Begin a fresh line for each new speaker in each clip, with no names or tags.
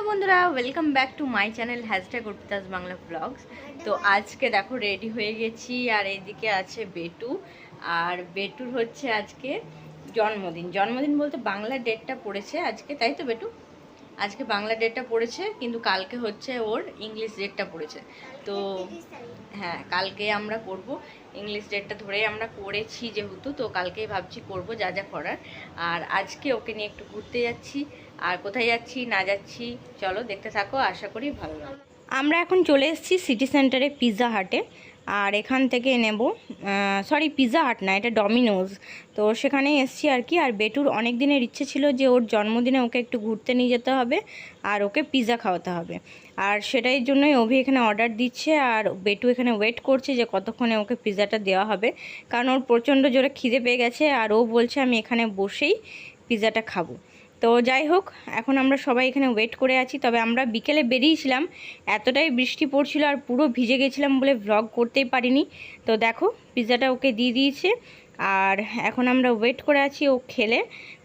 বন্ধুরা, welcome back to my channel #Arpita's Bangla blogs. তো আজকে দেখো রেডি হয়ে গেছি, আর এইদিকে আছে বেটু। আর বেটুর হচ্ছে আজকে জন্মদিন বলতে বাংলা ডেটটা পড়েছে আজকে, তাই তো বেটু? আজকে বাংলা ডেটটা পড়েছে, কিন্তু কালকে হচ্ছে ওর ইংলিশ ডেটটা পড়েছে। তো হ্যাঁ, কালকে আমরা করব ইংলিশ ডেটটা ধরেই আমরা করেছি যেহেতু, তো কালকেই ভাবছি করব যা যা করার। আর আজকে ওকে নিয়ে একটু ঘুরতে যাচ্ছি। আর কোথায় যাচ্ছি না যাচ্ছি চলো দেখতে থাকো, আশা করি ভালো লাগবে। আমরা এখন চলে এসেছি সিটি সেন্টারে পিৎজা হাটে। আর এখান থেকে নেব, সরি পিৎজা হাট না, এটা ডমিনোজ। তো সেখানে এসেছি আর কি। আর বেটুর অনেক দিনের ইচ্ছে ছিল যে ওর জন্মদিনে ওকে একটু ঘুরতে নিয়ে যেতে হবে আর ওকে পিৎজা খাওয়াতে হবে। আর সেটাই জন্যই অভি এখানে অর্ডার দিচ্ছে, আর বেটু এখানে ওয়েট করছে যে কতক্ষণে ওকে পিৎজাটা দেওয়া হবে, কারণ ওর প্রচণ্ড জোরে খিদে পেয়ে গেছে। আর ও বলছে আমি এখানে বসেই পিৎজাটা খাবো। তো যাই হোক, এখন আমরা সবাই এখানে ওয়েট করে আছি। তবে আমরা বিকেলে বেরিয়েছিলাম, এতটাই বৃষ্টি পড়ছিল আর পুরো ভিজে গেছিলাম বলে ভ্লগ করতেই পারিনি। তো দেখো পিৎজাটা ওকে দিয়ে দিয়েছে, আর এখন আমরা ওয়েট করে আছি ও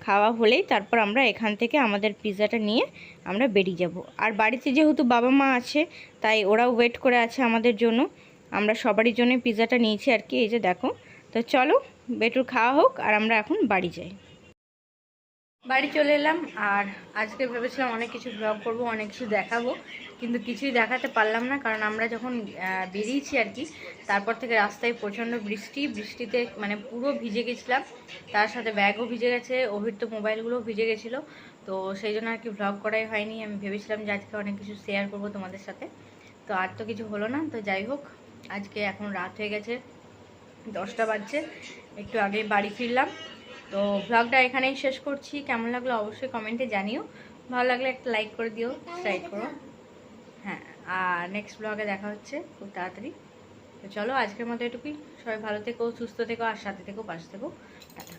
খাওয়া হলেই তারপর আমরা এখান থেকে আমাদের পিৎজাটা নিয়ে আমরা বেরিয়ে যাব। আর বাড়িতে যেহেতু বাবা মা আছে, তাই ওরাও ওয়েট করে আছে আমাদের জন্য। আমরা সবারই জন্য পিৎজাটা নিয়েছি আর কি, এই যে দেখো। তো চলো বেটুর খাওয়া হোক আর আমরা এখন বাড়ি যাই। বাড়ি চলে এলাম, আর আজকে ভেবেছিলাম অনেক কিছু ব্লগ করব, অনেক কিছু দেখাবো, কিন্তু কিছুই দেখাতে পারলাম না। কারণ আমরা যখন বেরিয়েছি আর কি, তারপর থেকে রাস্তায় প্রচণ্ড বৃষ্টিতে মানে পুরো ভিজে গেছিলাম। তার সাথে ব্যাগও ভিজে গেছে, ওভির তো মোবাইলগুলোও ভিজে গেছিলো। তো সেই জন্য আর কি ব্লগ করাই হয়নি। আমি ভেবেছিলাম যে আজকে অনেক কিছু শেয়ার করব তোমাদের সাথে, তো আর তো কিছু হলো না। তো যাই হোক, আজকে এখন রাত হয়ে গেছে, 10টা বাজছে, একটু আগে বাড়ি ফিরলাম। তো ব্লগটা এখানেই শেষ করছি। কেমন লাগলো অবশ্যই কমেন্টে জানিও, ভালো লাগলে একটা লাইক করে দিও, সাবস্ক্রাইব করো। হ্যাঁ, আর নেক্সট ব্লগে দেখা হচ্ছে খুব তাড়াতাড়ি। তো চলো আজকের মতো এটুকুই। সবাই ভালো থেকো, সুস্থ থেকো, আর সাথে থেকো, পাশে থেকো। টাটা।